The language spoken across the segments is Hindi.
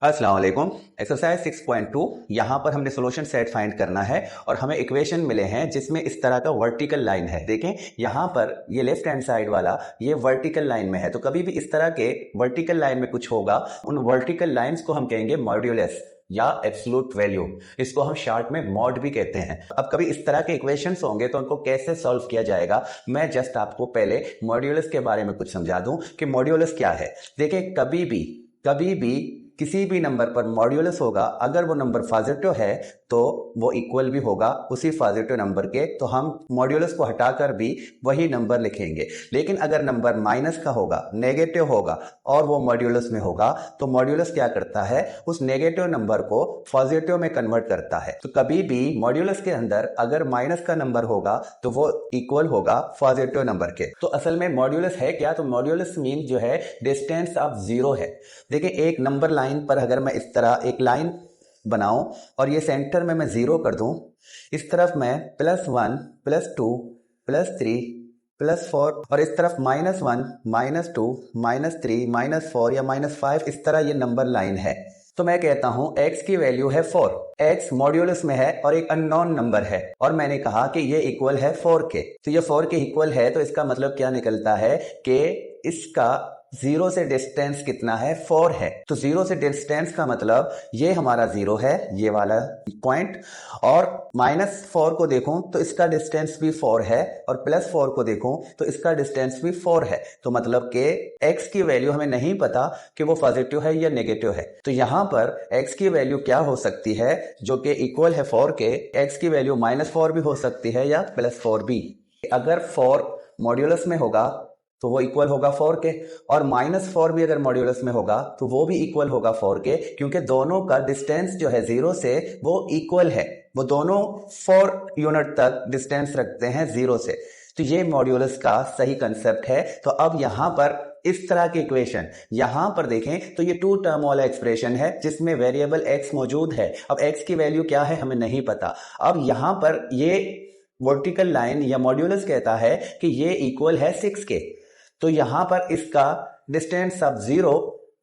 अस्सलाम वालेकुम। एक्सरसाइज 6.2 यहाँ पर हमने सोल्यूशन सेट फाइंड करना है और हमें इक्वेशन मिले हैं जिसमें इस तरह का वर्टिकल लाइन है। देखें यहाँ पर ये लेफ्ट हैंड साइड वाला ये वर्टिकल लाइन में है, तो कभी भी इस तरह के वर्टिकल लाइन में कुछ होगा, उन वर्टिकल लाइंस को हम कहेंगे मॉड्यूलस या एब्सोल्यूट वैल्यू। इसको हम शॉर्ट में मॉड भी कहते हैं। अब कभी इस तरह के इक्वेशंस होंगे तो उनको कैसे सॉल्व किया जाएगा, मैं जस्ट आपको पहले मॉड्यूलस के बारे में कुछ समझा दूं कि मॉड्यूलस क्या है। देखिए कभी भी किसी भी नंबर पर मॉड्यूलस होगा, अगर वो नंबर पॉजिटिव है तो वो इक्वल भी होगा उसी पॉजिटिव नंबर के, तो हम मॉड्यूलस को हटाकर भी वही नंबर लिखेंगे। लेकिन अगर नंबर माइनस का होगा, नेगेटिव होगा और वो मॉड्यूलस में होगा, तो मॉड्यूलस क्या करता है, उस नेगेटिव नंबर को पॉजिटिव में कन्वर्ट करता है। तो कभी भी मॉड्यूलस के अंदर अगर माइनस का नंबर होगा तो वो इक्वल होगा पॉजिटिव नंबर के। तो असल में मॉड्यूलस है क्या, तो मॉड्यूलस मीन जो है डिस्टेंस ऑफ जीरो है। देखिए एक नंबर लाइन पर अगर मैं इस तरह एक लाइन बनाऊं और ये सेंटर में मैं जीरो कर दूं, इस तरफ मैं +1 +2 +3 +4 और इस तरफ -1 -2 -3 -4 या -5, इस तरह ये नंबर लाइन है। तो मैं कहता हूं x की वैल्यू है 4, x मॉड्यूलस में है और एक अननोन नंबर है, और मैंने कहा कि ये इक्वल है 4 के। तो ये 4 के इक्वल है, तो इसका मतलब क्या निकलता है कि इसका जीरो से डिस्टेंस कितना है, 4 है। तो जीरो से डिस्टेंस का मतलब ये हमारा जीरो है, ये वाला पॉइंट, और -4 को देखूं तो इसका डिस्टेंस भी 4 है, और +4 को देखूं तो इसका डिस्टेंस भी 4 है। तो मतलब कि x की वैल्यू हमें नहीं पता कि वो पॉजिटिव है या नेगेटिव है। तो यहां पर x की वैल्यू क्या हो सकती है, जो कि इक्वल है 4 के। x की वैल्यू -4 भी हो सकती है या +4 भी। अगर 4 मॉड्यूलस में होगा तो वो इक्वल होगा 4 के, और -4 भी अगर मॉड्यूलस में होगा तो वो भी इक्वल होगा 4 के, क्योंकि दोनों का डिस्टेंस जो है जीरो से वो इक्वल है। वो दोनों 4 यूनिट तक डिस्टेंस रखते हैं जीरो से। तो ये मॉड्यूलस का सही कंसेप्ट है। तो अब यहां पर इस तरह की इक्वेशन यहां पर देखें तो ये 2 टर्म वाला एक्सप्रेशन है जिसमें वेरिएबल x मौजूद है। अब x की वैल्यू क्या है हमें नहीं पता। अब यहां पर ये वर्टिकल लाइन या मॉड्यूलस कहता है कि ये इक्वल है 6 के। तो यहां पर इसका डिस्टेंस ऑफ जीरो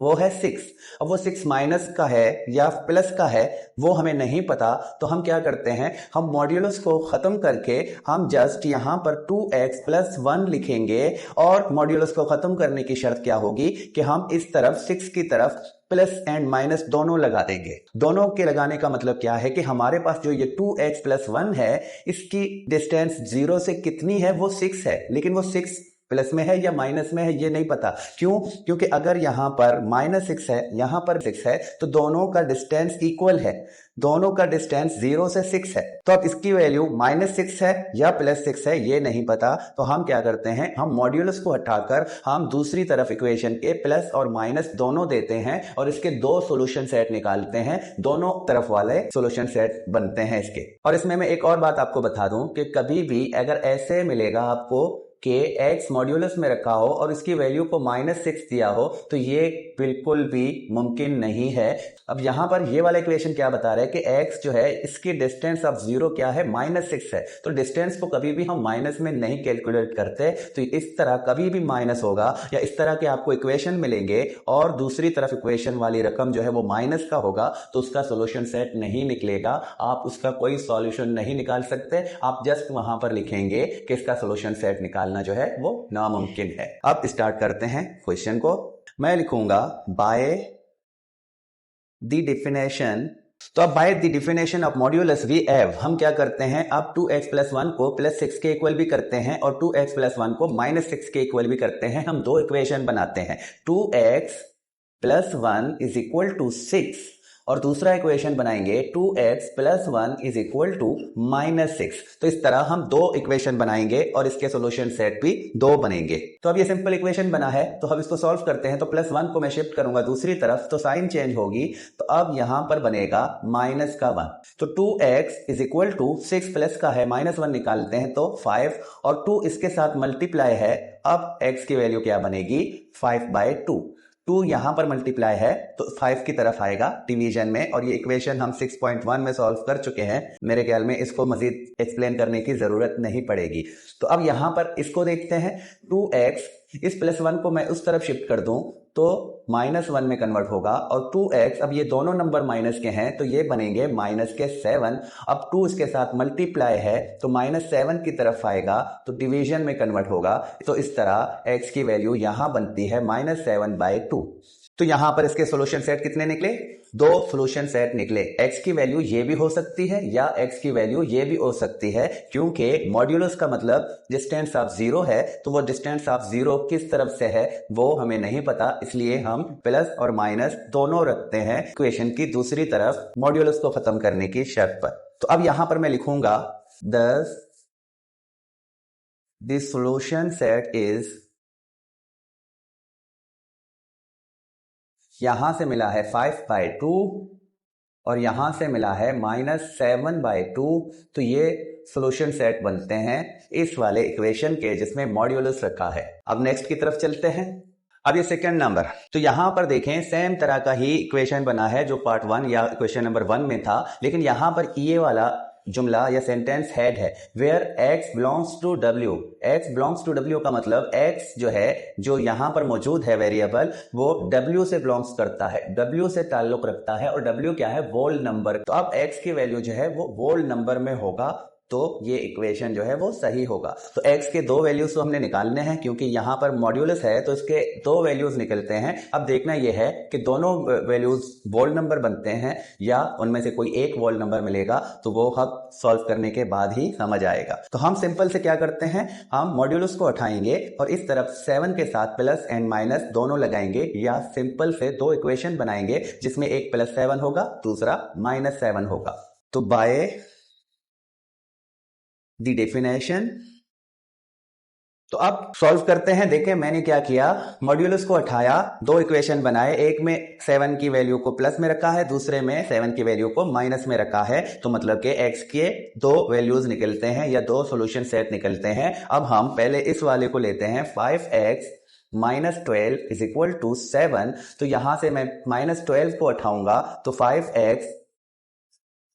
वो है 6। अब वो 6 माइनस का है या प्लस का है वो हमें नहीं पता। तो हम क्या करते हैं, हम मॉड्यूलस को खत्म करके हम जस्ट यहां पर 2x + 1 लिखेंगे, और मॉड्यूलस को खत्म करने की शर्त क्या होगी कि हम इस तरफ 6 की तरफ प्लस एंड माइनस दोनों लगा देंगे। दोनों के लगाने का मतलब क्या है कि हमारे पास जो ये 2x + 1 है, इसकी डिस्टेंस जीरो से कितनी है, वो 6 है, लेकिन वो 6 प्लस में है या माइनस में है ये नहीं पता। क्यों? क्योंकि अगर यहां पर -6 है, यहां पर 6 है, तो दोनों का डिस्टेंस इक्वल है। दोनों का डिस्टेंस 0 से 6 है। तो अब इसकी वैल्यू -6 है या +6 है ये नहीं पता। तो हम क्या करते हैं, हम मॉड्यूलस को हटाकर हम दूसरी तरफ इक्वेशन के प्लस और माइनस दोनों देते हैं और इसके दो सोल्यूशन सेट निकालते हैं। दोनों तरफ वाले सोल्यूशन सेट बनते हैं इसके। और इसमें मैं एक और बात आपको बता दूं कि कभी भी अगर ऐसे मिलेगा आपको कि x मॉड्यूलस में रखा हो और इसकी वैल्यू को -6 दिया हो, तो ये बिल्कुल भी मुमकिन नहीं है। अब यहां पर ये वाला इक्वेशन क्या बता रहा है कि x जो है इसकी डिस्टेंस ऑफ जीरो क्या है, -6 है। तो डिस्टेंस को कभी भी हम माइनस में नहीं कैलकुलेट करते। तो इस तरह कभी भी माइनस होगा या इस तरह के आपको इक्वेशन मिलेंगे और दूसरी तरफ इक्वेशन वाली रकम जो है वो माइनस का होगा, तो उसका सोल्यूशन सेट नहीं निकलेगा। आप उसका कोई सॉल्यूशन नहीं निकाल सकते। आप जस्ट वहां पर लिखेंगे कि इसका सोल्यूशन सेट निकालना जो है वो नामुमकिन है। अब स्टार्ट करते हैं क्वेश्चन को। मैं लिखूंगा बाय द डेफिनेशन। तो अब by the definition of modulus we have, हम क्या करते हैं, अब 2x + 1 को +6 के इक्वल भी करते हैं और 2x + 1 को -6 के इक्वल भी करते हैं। हम दो इक्वेशन बनाते हैं, 2x + 1 = 6, और दूसरा इक्वेशन बनाएंगे 2x + 1 = -6। तो इस तरह हम दो इक्वेशन बनाएंगे और इसके सॉल्यूशन सेट भी दो बनेंगे। तो अब ये सिंपल इक्वेशन बना है, तो हम इसको सॉल्व करते हैं। तो +1 को मैं शिफ्ट करूंगा दूसरी तरफ, तो साइन चेंज होगी। तो अब यहां पर बनेगा -1। तो 2x = 6 प्लस का है -1 निकालते हैं तो 5, और 2 इसके साथ मल्टीप्लाई है। अब x की वैल्यू क्या बनेगी, 5/2। 2 यहां पर मल्टीप्लाई है तो 5 की तरफ आएगा डिवीजन में, और ये इक्वेशन हम 6.1 में सॉल्व कर चुके हैं। मेरे ख्याल में इसको मजीद एक्सप्लेन करने की जरूरत नहीं पड़ेगी। तो अब यहां पर इसको देखते हैं, 2x, इस +1 को मैं उस तरफ शिफ्ट कर दूं तो -1 में कन्वर्ट होगा, और 2x, अब ये दोनों नंबर माइनस के हैं तो ये बनेंगे -7। अब 2 इसके साथ मल्टीप्लाई है तो -7 की तरफ आएगा तो डिवीजन में कन्वर्ट होगा। तो इस तरह x की वैल्यू यहां बनती है -7/2। तो यहां पर इसके सोल्यूशन सेट कितने निकले? 2 सोल्यूशन सेट निकले। x की वैल्यू ये भी हो सकती है या x की वैल्यू ये भी हो सकती है, क्योंकि मॉड्यूलस का मतलब डिस्टेंस ऑफ 0 है, तो वो डिस्टेंस ऑफ 0 किस तरफ से है वो हमें नहीं पता, इसलिए हम प्लस और माइनस दोनों रखते हैं इक्वेशन की दूसरी तरफ मॉड्यूलस को खत्म करने की शर्त पर। तो अब यहां पर मैं लिखूंगा thus the solution set is, यहां से मिला है 5/2 और यहां से मिला है -7/2, तो ये सॉल्यूशन सेट बनते हैं इस वाले इक्वेशन के जिसमें मॉड्यूलस रखा है। अब नेक्स्ट की तरफ चलते हैं। अब ये सेकंड नंबर, तो यहां पर देखें सेम तरह का ही इक्वेशन बना है जो पार्ट 1 या इक्वेशन नंबर 1 में था, लेकिन यहां पर ये वाला जुमला या सेंटेंस हेड है where x belongs to w। x belongs to w का मतलब x जो है, जो यहां पर मौजूद है वेरिएबल, वो w से बिलोंग्स करता है, w से ताल्लुक रखता है, और w क्या है? वोल नंबर। तो अब x की वैल्यू जो है वो वोल नंबर में होगा, तो ये इक्वेशन जो है वो सही होगा। तो x के 2 वैल्यूज तो हमने निकालने हैं, क्योंकि यहां पर मॉड्यूलस है तो इसके 2 वैल्यूज निकलते हैं। अब देखना यह है कि दोनों वैल्यूज वोल नंबर बनते हैं या उनमें से कोई एक वोल नंबर मिलेगा, तो वो हम सॉल्व करने के बाद ही समझ आएगा। तो हम सिंपल से क्या करते हैं, हम मॉड्यूलस को उठाएंगे और इस तरफ 7 के साथ प्लस एंड माइनस दोनों लगाएंगे, या सिंपल से 2 इक्वेशन बनाएंगे जिसमें एक +7 होगा, दूसरा -7 होगा। तो बाय दी डेफिनेशन, तो अब सॉल्व करते हैं। देखें मैंने क्या किया, मॉड्यूलस को उठाया, 2 इक्वेशन बनाए, एक में 7 की वैल्यू को प्लस में रखा है, दूसरे में 7 की वैल्यू को माइनस में रखा है, तो मतलब कि x के 2 वैल्यूज निकलते हैं या 2 सॉल्यूशन सेट निकलते हैं। अब हम पहले इस वाले को लेते हैं, 5x -12 इज इक्वल टू 7। तो यहां से मैं -12 को उठाऊंगा तो 5x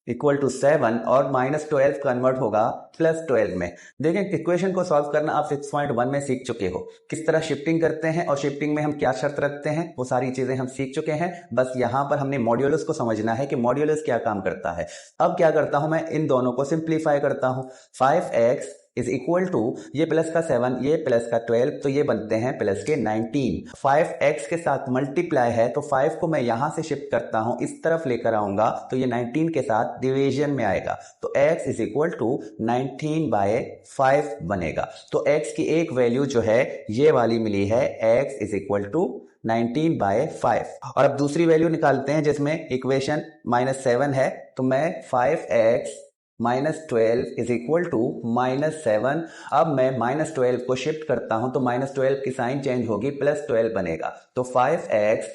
इक्वल टू 7 और -12 कन्वर्ट होगा +12 में। देखें इक्वेशन को सॉल्व करना आप 6.1 में सीख चुके हो, किस तरह शिफ्टिंग करते हैं और शिफ्टिंग में हम क्या शर्त रखते हैं, वो सारी चीजें हम सीख चुके हैं। बस यहां पर हमने मॉड्यूलस को समझना है कि मॉड्यूलस क्या काम करता है। अब क्या करता हूं मैं, इन दोनों को सिंप्लीफाई करता हूं। 5x इज इक्वल टू, ये प्लस का 7, ये प्लस का 12, तो ये बनते हैं प्लस के 19। 5x के साथ मल्टीप्लाई है तो 5 को मैं यहां से शिफ्ट करता हूं, इस तरफ लेकर आऊंगा तो ये 19 के साथ डिवीजन में आएगा, तो x इज इक्वल टू 19/5 बनेगा। तो x की एक वैल्यू जो है ये वाली मिली है, x इज इक्वल टू 19/5। और अब दूसरी वैल्यू निकालते हैं जिसमें इक्वेशन -7 है, तो मैं 5x -12 इज इक्वल टू -7। अब मैं -12 को शिफ्ट करता हूं तो -12 की साइन चेंज होगी, +12 बनेगा, तो 5x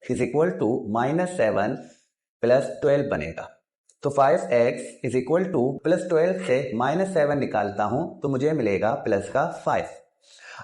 इज इक्वल टू -7 +12 बनेगा। तो 5x इज इक्वल टू +12 से -7 निकालता हूं तो मुझे मिलेगा प्लस का 5।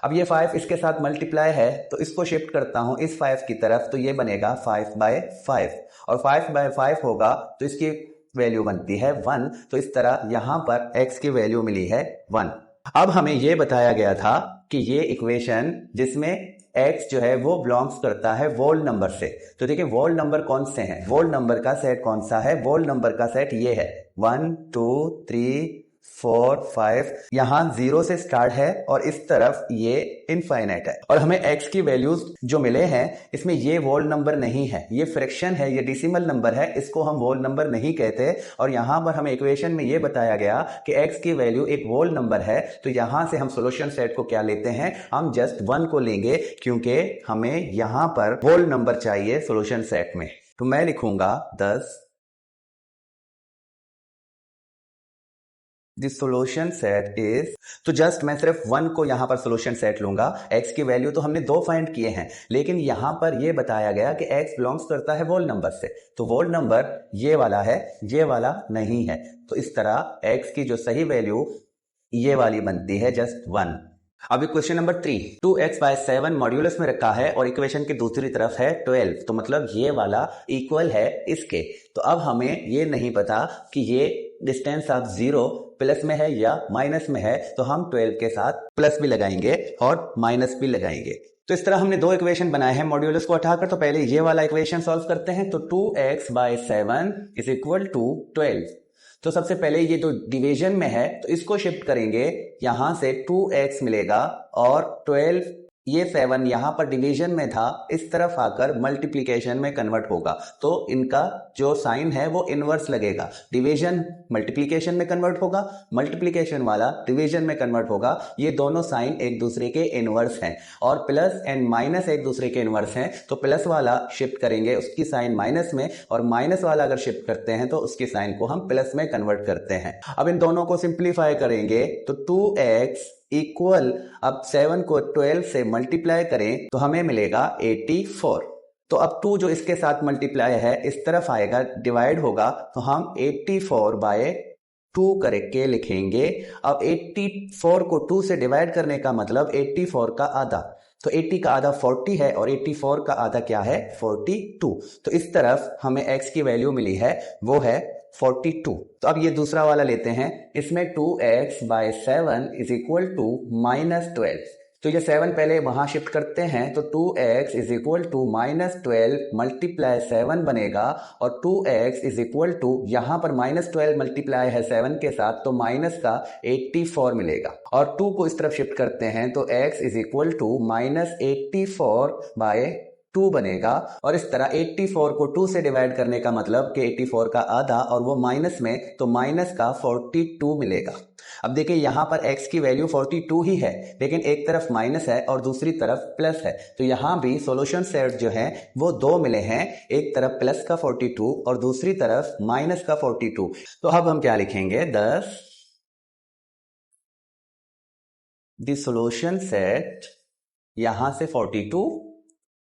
अब ये 5 इसके साथ मल्टीप्लाई है तो इसको शिफ्ट करता हूं इस 5 की तरफ, तो ये बनेगा 5/5, और 5/5 होगा तो इसकी वैल्यू बनती है 1। तो इस तरह यहां पर x की वैल्यू मिली है 1। अब हमें यह बताया गया था कि ये इक्वेशन जिसमें x जो है वो बिलोंग्स करता है वोल नंबर से, तो देखिए वोल नंबर कौन से हैं, वोल नंबर का सेट कौन सा है, वोल नंबर का सेट ये है 1 2 3 4 5, यहां 0 से स्टार्ट है और इस तरफ ये इनफाइनाइट है। और हमें x की वैल्यूज जो मिले हैं इसमें ये वोल नंबर नहीं है, ये फ्रैक्शन है, ये डेसिमल नंबर है, इसको हम वोल नंबर नहीं कहते। और यहां पर हमें इक्वेशन में ये बताया गया कि x की वैल्यू एक वोल नंबर है, तो यहां से हम सॉल्यूशन सेट को क्या लेते हैं, हम जस्ट 1 को लेंगे, क्योंकि हमें यहां पर वोल नंबर चाहिए सॉल्यूशन सेट में। तो मैं लिखूंगा 10 The solution set is, तो जस्ट मैं सिर्फ 1 को यहां पर सॉल्यूशन सेट लूंगा। x की वैल्यू तो हमने 2 फाइंड किए हैं, लेकिन यहां पर यह बताया गया कि x बिलोंग्स करता है वोल नंबर से, तो वोल नंबर ये वाला है, ये वाला नहीं है। तो इस तरह x की जो सही वैल्यू ये वाली बनती है जस्ट 1। अभी क्वेश्चन नंबर 3, 2x/7 मॉड्यूलस में रखा है और इक्वेशन की दूसरी तरफ है 12, तो मतलब ये वाला इक्वल है इसके। तो अब हमें ये नहीं पता कि ये डिस्टेंस ऑफ 0 प्लस में है या माइनस में है, तो हम 12 के साथ प्लस भी लगाएंगे और माइनस भी लगाएंगे। तो इस तरह हमने दो इक्वेशन बनाए हैं मॉड्यूलस को हटाकर। तो पहले ये वाला इक्वेशन सॉल्व करते हैं। तो 2x/7 इज इक्वल टू 12। तो सबसे पहले ये जो डिवीजन में है तो इसको शिफ्ट करेंगे, यहां से 2x मिलेगा और 12 ये 7 यहां पर डिवीजन में था, इस तरफ आकर मल्टीप्लिकेशन में कन्वर्ट होगा। तो इनका जो साइन है वो इनवर्स लगेगा। डिवीजन मल्टीप्लिकेशन में कन्वर्ट होगा, मल्टीप्लिकेशन वाला डिवीजन में कन्वर्ट होगा। ये दोनों साइन एक दूसरे के इनवर्स हैं और प्लस एंड माइनस एक दूसरे के इनवर्स हैं। तो प्लस वाला शिफ्ट करेंगे उसकी साइन माइनस में, और माइनस वाला अगर शिफ्ट करते हैं तो उसकी साइन को हम प्लस में कन्वर्ट करते हैं। अब इन दोनों को सिंप्लीफाई करेंगे तो 2x इक्वल, अब 7 को 12 से मल्टीप्लाई करें तो हमें मिलेगा 84। तो अब 2 जो इसके साथ मल्टीप्लाई है इस तरफ आएगा, डिवाइड होगा, तो हम 84/2 करके लिखेंगे। अब 84 को 2 से डिवाइड करने का मतलब 84 का आधा। तो 80 का आधा 40 है और 84 का आधा क्या है? 42। तो इस तरफ हमें x की वैल्यू मिली है, वो है 42। तो अब ये दूसरा वाला लेते हैं। इसमें 2x/7 इज इक्वल टू -12। तो ये 7 पहले वहां शिफ्ट करते हैं तो 2x is equal to -12 multiply 7 बनेगा, और 2x इज इक्वल टू, यहां पर -12 मल्टीप्लाई है 7 के साथ तो माइनस का 84 मिलेगा, और 2 को इस तरफ शिफ्ट करते हैं तो x इज इक्वल टू -84/2 बनेगा। और इस तरह 84 को 2 से डिवाइड करने का मतलब कि 84 का आधा, और वो माइनस में, तो माइनस का 42 मिलेगा। अब देखिए यहां पर x की वैल्यू 42 ही है, लेकिन एक तरफ माइनस है और दूसरी तरफ प्लस है। तो यहां भी सॉल्यूशन सेट जो है वो दो मिले हैं, एक तरफ प्लस का 42 और दूसरी तरफ माइनस का 42। तो अब हम क्या लिखेंगे? दस द सॉल्यूशन सेट, यहां से 42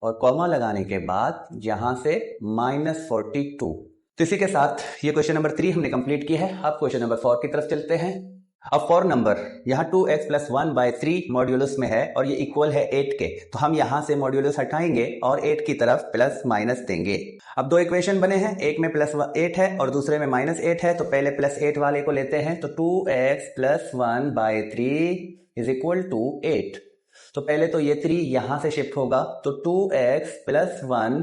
और कॉमा लगाने के बाद यहां से -42। तो इसी के साथ ये क्वेश्चन नंबर 3 हमने कंप्लीट किया है। अब क्वेश्चन नंबर 4 की तरफ चलते हैं। अब 4 नंबर, यहाँ 2x + 1/3 मॉड्यूलस में है और ये इक्वल है 8 के, तो हम यहां से मॉड्यूलस हटाएंगे और 8 की तरफ प्लस माइनस देंगे। अब दो इक्वेशन बने हैं, एक में +8 है और दूसरे में -8 है। तो पहले +8 वाले को लेते हैं। तो 2x + 1/3 इज इक्वल टू 8। तो पहले तो ये 3 यहां से शिफ्ट होगा, तो 2x + 1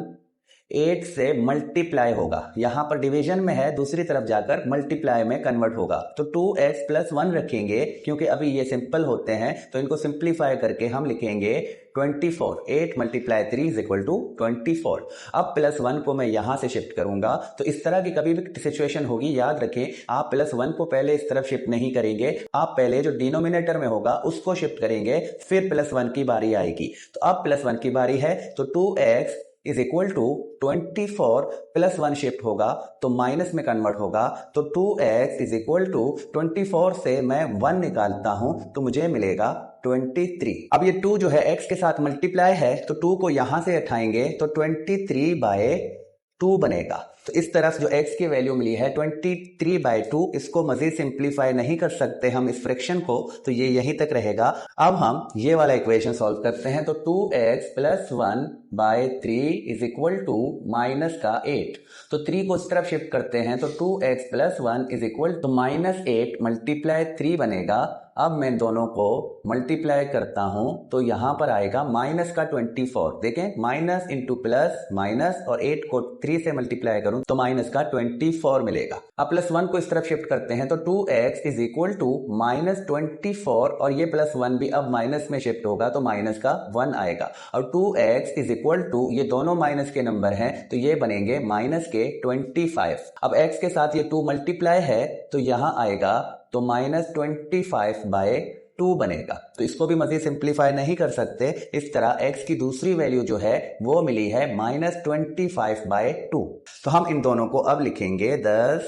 8 से मल्टीप्लाई होगा, यहां पर डिवीजन में है, दूसरी तरफ जाकर मल्टीप्लाई में कन्वर्ट होगा। तो 2x + 1 रखेंगे, क्योंकि अभी ये सिंपल होते हैं तो इनको सिंप्लीफाई करके हम लिखेंगे 24। 8 × 3 इज इक्वल टू 24। अब +1 को मैं यहां से शिफ्ट करूंगा। तो इस तरह की कभी भी सिचुएशन होगी, याद रखें, आप +1 को पहले इस तरफ शिफ्ट नहीं करेंगे, आप पहले जो डिनोमिनेटर में होगा उसको शिफ्ट करेंगे, फिर +1 की बारी आएगी। तो अब +1 की बारी है, तो 2x is equal to 24 +1 shift होगा तो माइनस में कन्वर्ट होगा। तो 2x इज इक्वल टू 24 से मैं 1 निकालता हूं तो मुझे मिलेगा 23। अब ये 2 जो है x के साथ मल्टीप्लाई है, तो 2 को यहां से हटाएंगे तो 23/2 बनेगा। तो इस तरफ जो x की वैल्यू मिली है 23/2, इसको मजीद सिंप्लीफाई नहीं कर सकते हम इस फ्रैक्शन को, तो ये यहीं तक रहेगा। अब हम ये वाला इक्वेशन सॉल्व करते हैं। तो 2x + 1/3 इज इक्वल टू -8। तो 3 को इस तरफ शिफ्ट करते हैं तो 2x + 1 is equal to -8 multiply 3 बनेगा। अब मैं दोनों को मल्टीप्लाई करता हूं तो यहां पर आएगा माइनस का 24। देखें, माइनस इंटू प्लस माइनस, और 8 को 3 से मल्टीप्लाई करूं तो माइनस का 24 मिलेगा। अब +1 को इस तरफ शिफ्ट करते हैं तो 2x इज इक्वल टू -24, और ये +1 भी अब माइनस में शिफ्ट होगा तो माइनस का 1 आएगा। और 2x इज इक्वल टू, ये दोनों माइनस के नंबर हैं तो ये बनेंगे माइनस के 25। अब x के साथ ये 2 मल्टीप्लाई है तो यहां आएगा तो -25/2 बनेगा। तो इसको भी मजीद सिंप्लीफाई नहीं कर सकते, इस तरह x की दूसरी वैल्यू जो है वो मिली है -25/2। तो हम इन दोनों को अब लिखेंगे, thus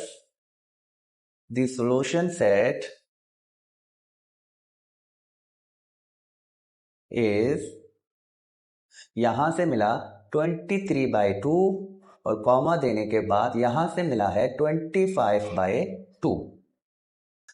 the solution set is, यहां से मिला 23/2 और कॉमा देने के बाद यहां से मिला है 25/2।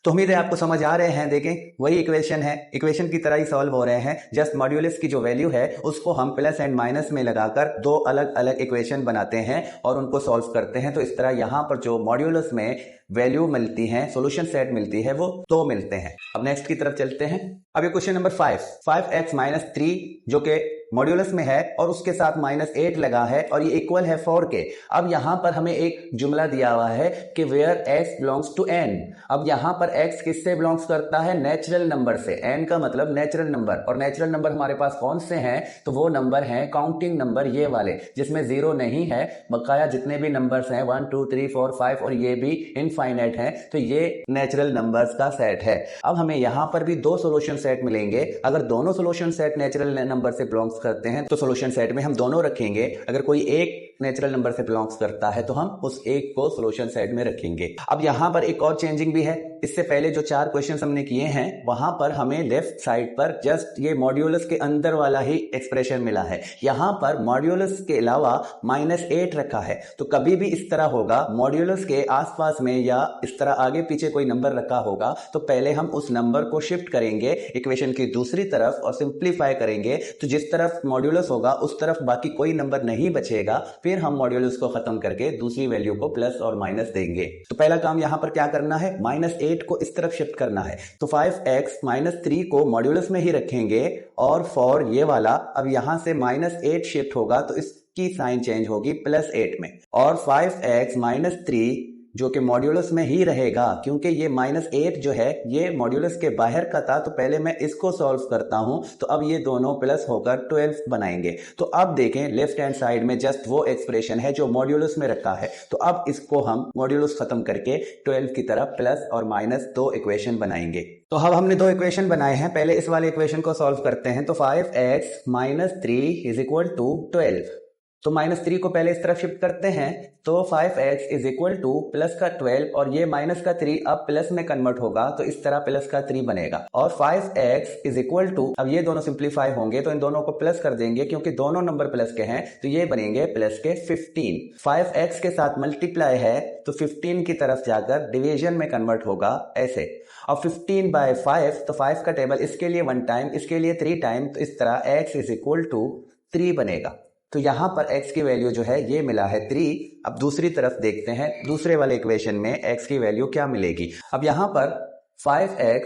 तो उम्मीद है आपको समझ आ रहे हैं। देखें, वही इक्वेशन है, इक्वेशन की तरह ही सॉल्व हो रहे हैं, जस्ट मॉड्यूलस की जो वैल्यू है उसको हम प्लस एंड माइनस में लगाकर दो अलग अलग इक्वेशन बनाते हैं और उनको सॉल्व करते हैं। तो इस तरह यहां पर जो मॉड्यूलस में वैल्यू मिलती है, सॉल्यूशन सेट मिलती है, वो दो मिलते हैं। अब नेक्स्ट की तरफ चलते हैं। अब ये क्वेश्चन नंबर 5, 5x - 3 जो कि मॉड्यूलस में है और उसके साथ -8 लगा है और ये इक्वल है 4 के। अब यहां पर हमें एक जुमला दिया हुआ है कि where x belongs to n। अब यहां पर x किससे बिलोंग्स करता है? नेचुरल नंबर से। n का मतलब नेचुरल नंबर, और नेचुरल नंबर हमारे पास कौन से हैं? तो वो नंबर हैं काउंटिंग नंबर, ये वाले जिसमें 0 नहीं है। बकाया जितने भी नंबर्स हैं 1 2 3 4 5 और ये भी इनफाइनाइट हैं, तो ये नेचुरल नंबर्स का सेट है। अब हमें यहां पर भी दो सॉल्यूशन सेट मिलेंगे। अगर दोनों सॉल्यूशन सेट नेचुरल नंबर से बिलोंग्स करते हैं तो सॉल्यूशन सेट में हम दोनों रखेंगे। अगर कोई एक नेचुरल नंबर से बिलोंग्स करता है तो हम उस एक को सॉल्यूशन सेट में रखेंगे। अब यहां पर एक और चेंजिंग भी है। इससे पहले जो 4 क्वेश्चंस हमने किए हैं वहां पर हमें लेफ्ट साइड पर जस्ट ये मॉड्यूलस के अंदर वाला ही एक्सप्रेशन मिला है। यहां पर मॉड्यूलस के अलावा -8 रखा है। तो कभी भी इस तरह होगा, मॉड्यूलस के आसपास में या इस तरह आगे पीछे कोई नंबर रखा होगा तो पहले हम उस नंबर को शिफ्ट करेंगे इक्वेशन की दूसरी तरफ और सिंप्लीफाई करेंगे। तो जिस तरफ मॉड्यूलस होगा उस तरफ बाकी कोई नंबर नहीं बचेगा। फिर हम मॉड्यूलस को खत्म करके दूसरी वैल्यू को प्लस और माइनस देंगे। तो पहला काम यहां पर क्या करना है? -8 को इस तरफ शिफ्ट करना है। तो 5x -3 को मॉड्यूलस में ही रखेंगे और फॉर ये वाला अब यहां से -8 शिफ्ट होगा तो इसकी साइन चेंज होगी +8 में। और 5x -3 जो कि मॉड्यूलस में ही रहेगा, क्योंकि ये -8 जो है ये मॉड्यूलस के बाहर का था। तो पहले मैं इसको सॉल्व करता हूं, तो अब ये दोनों प्लस होकर 12 बनाएंगे। तो अब देखें लेफ्ट हैंड साइड में जस्ट वो एक्सप्रेशन है जो मॉड्यूलस में रखा है। तो अब इसको हम मॉड्यूलस खत्म करके 12 की तरफ प्लस और माइनस दो इक्वेशन बनाएंगे। तो अब हमने दो इक्वेशन बनाए हैं। पहले इस वाले इक्वेशन को सॉल्व करते हैं। तो 5x -3 इज इक्वल टू 12। तो -3 को पहले इस तरफ शिफ्ट करते हैं। तो 5x is equal two plus का 12 और ये माइनस का 3 अब प्लस में कन्वर्ट होगा तो इस तरह प्लस का 3 बनेगा। और 5x इज इक्वल टू, अब ये दोनों सिंप्लीफाई होंगे तो इन दोनों को प्लस कर देंगे क्योंकि दोनों नंबर प्लस के हैं, तो ये बनेंगे प्लस के 15। 5x के साथ मल्टीप्लाई है तो 15 की तरफ जाकर डिवीजन में कन्वर्ट होगा ऐसे। और 15/5, तो 5 का टेबल इसके लिए 1 टाइम, इसके लिए 3 टाइम, तो इस तरह x इज इक्वल टू 3 बनेगा। तो यहां पर x की वैल्यू जो है ये मिला है 3। अब दूसरी तरफ देखते हैं, दूसरे वाले इक्वेशन में x की वैल्यू क्या मिलेगी। अब यहां पर 5x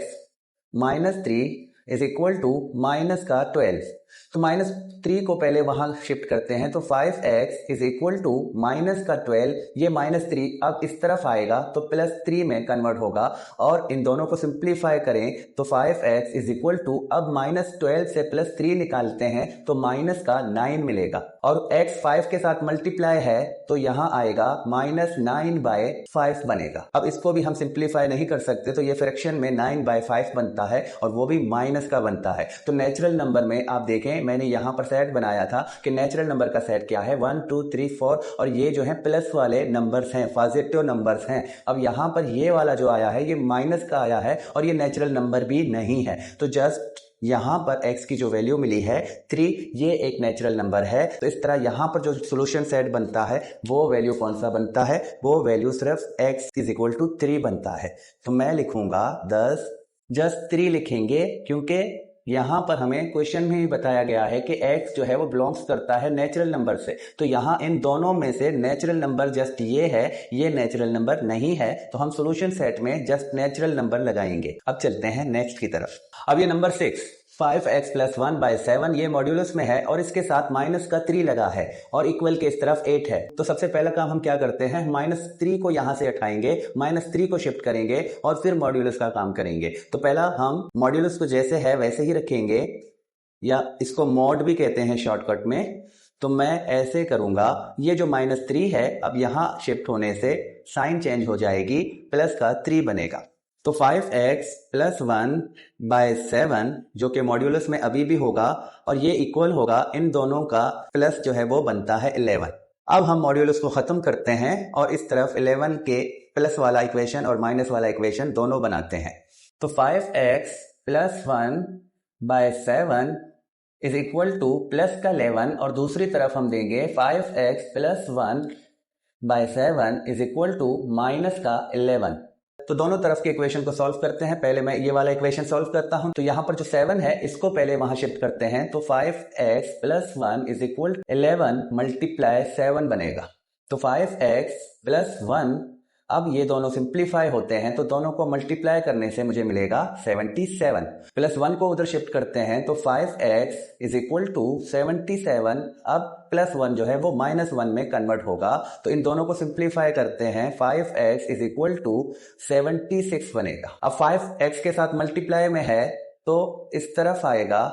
-3 is equal to minus का 12। तो -3 को पहले वहां शिफ्ट करते हैं। तो 5x is equal to minus का 12, ये -3 अब इस तरफ आएगा तो +3 में कन्वर्ट होगा। और इन दोनों को सिंप्लीफाई करें तो 5x इज इक्वल टू, अब -12 से +3 निकालते हैं तो माइनस का 9 मिलेगा। और x 5 के साथ मल्टीप्लाई है तो यहां आएगा -9/5 बनेगा। अब इसको भी हम सिंप्लीफाई नहीं कर सकते तो ये फ्रैक्शन में 9/5 बनता है और वो भी माइनस का बनता है। तो नेचुरल नंबर में आप देखें मैंने यहां पर सेट बनाया था कि नेचुरल नंबर का सेट क्या है, 1 2 3 4, और ये जो है प्लस वाले नंबर्स हैं, पॉजिटिव नंबर्स हैं। अब यहां पर ये वाला जो आया है ये माइनस का आया है और ये नेचुरल नंबर भी नहीं है। तो जस्ट यहां पर x की जो वैल्यू मिली है 3, ये एक नेचुरल नंबर है। तो इस तरह यहां पर जो सॉल्यूशन सेट बनता है वो वैल्यू कौन सा बनता है? वो वैल्यू सिर्फ x इज इक्वल टू 3 बनता है। तो मैं लिखूंगा 10, जस्ट 3 लिखेंगे क्योंकि यहां पर हमें क्वेश्चन में भी बताया गया है कि x जो है वो बिलोंग्स करता है नेचुरल नंबर से। तो यहां इन दोनों में से नेचुरल नंबर जस्ट ये है, ये नेचुरल नंबर नहीं है। तो हम सॉल्यूशन सेट में जस्ट नेचुरल नंबर लगाएंगे। अब चलते हैं नेक्स्ट की तरफ। अब ये नंबर 6 5x + 1/7 ये मॉड्यूलस में है और इसके साथ माइनस का 3 लगा है और इक्वल के इस तरफ 8 है। तो सबसे पहला काम हम क्या करते हैं, -3 को यहां से हटाएंगे, -3 को शिफ्ट करेंगे और फिर मॉड्यूलस का काम करेंगे। तो पहला हम मॉड्यूलस को जैसे है वैसे ही रखेंगे, या इसको मॉड भी कहते हैं शॉर्टकट में। तो मैं ऐसे करूंगा, ये जो -3 है अब यहां शिफ्ट होने से साइन चेंज हो जाएगी, प्लस का 3 बनेगा। तो 5x + 1/7 जो कि मॉड्यूलस में अभी भी होगा और ये इक्वल होगा, इन दोनों का प्लस जो है वो बनता है 11। अब हम मॉड्यूलस को खत्म करते हैं और इस तरफ 11 के प्लस वाला इक्वेशन और माइनस वाला इक्वेशन दोनों बनाते हैं। तो 5x + 1/7 is equal two plus का 11 और दूसरी तरफ हम देंगे 5x + 1/7 is equal to minus का 11। तो दोनों तरफ के इक्वेशन को सॉल्व करते हैं। पहले मैं ये वाला इक्वेशन सॉल्व करता हूं। तो यहां पर जो 7 है इसको पहले वहां शिफ्ट करते हैं। तो 5x + 1 इज इक्वल 11 × 7 बनेगा। तो 5x + 1 अब ये दोनों सिंप्लीफाई होते हैं तो दोनों को मल्टीप्लाई करने से मुझे मिलेगा 77 प्लस 1 को उधर शिफ्ट करते हैं तो 5x इज इक्वल टू 77। अब प्लस 1 जो है वो -1 में कन्वर्ट होगा तो इन दोनों को सिंप्लीफाई करते हैं 5x इज इक्वल टू 76 बनेगा। अब 5x के साथ मल्टीप्लाई में है तो इस तरफ आएगा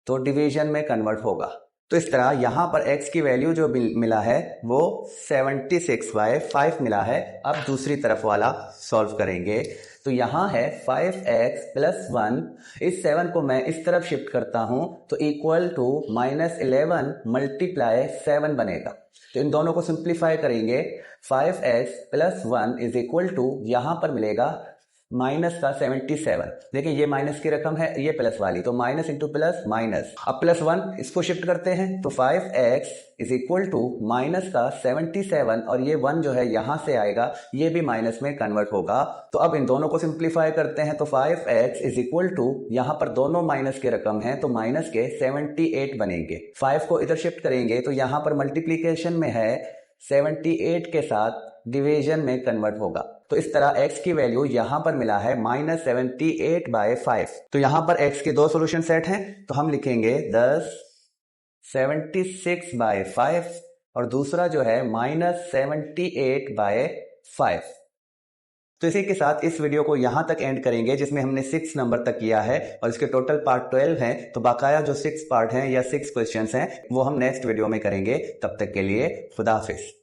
तो डिवीजन में कन्वर्ट होगा। तो इस तरह यहां पर x की वैल्यू जो मिला है वो 76/5 मिला है। अब दूसरी तरफ वाला सॉल्व करेंगे तो यहां है 5x प्लस 1, इस 7 को मैं इस तरफ शिफ्ट करता हूं तो इक्वल टू -11 मल्टीप्लाई 7 बनेगा। तो इन दोनों को सिंप्लीफाई करेंगे 5x plus 1 is equal to यहां पर मिलेगा माइनस का 77। देखिए ये माइनस की रकम है, ये प्लस वाली, तो माइनस इंटू प्लस माइनस। अब प्लस 1 इसको शिफ्ट करते हैं तो 5x is equal to minus का 77 और ये 1 जो है यहां से आएगा, ये भी माइनस में कन्वर्ट होगा। तो अब इन दोनों को सिंप्लीफाई करते हैं तो 5x इज इक्वल टू यहां पर दोनों माइनस की रकम है तो माइनस के 78 बनेंगे। 5 को इधर शिफ्ट करेंगे तो यहां पर मल्टीप्लीकेशन में है 78 के साथ डिवीजन में कन्वर्ट होगा। तो इस तरह x की वैल्यू यहां पर मिला है -78/5। तो यहां पर x के दो सॉल्यूशन सेट हैं तो हम लिखेंगे 10 76/5 और दूसरा जो है -78/5। तो इसी के साथ इस वीडियो को यहां तक एंड करेंगे जिसमें हमने 6 नंबर तक किया है और इसके टोटल पार्ट 12 हैं। तो बाकाया जो 6 पार्ट हैं या 6 क्वेश्चंस हैं वो हम नेक्स्ट वीडियो में करेंगे। तब तक के लिए खुदा हाफिज।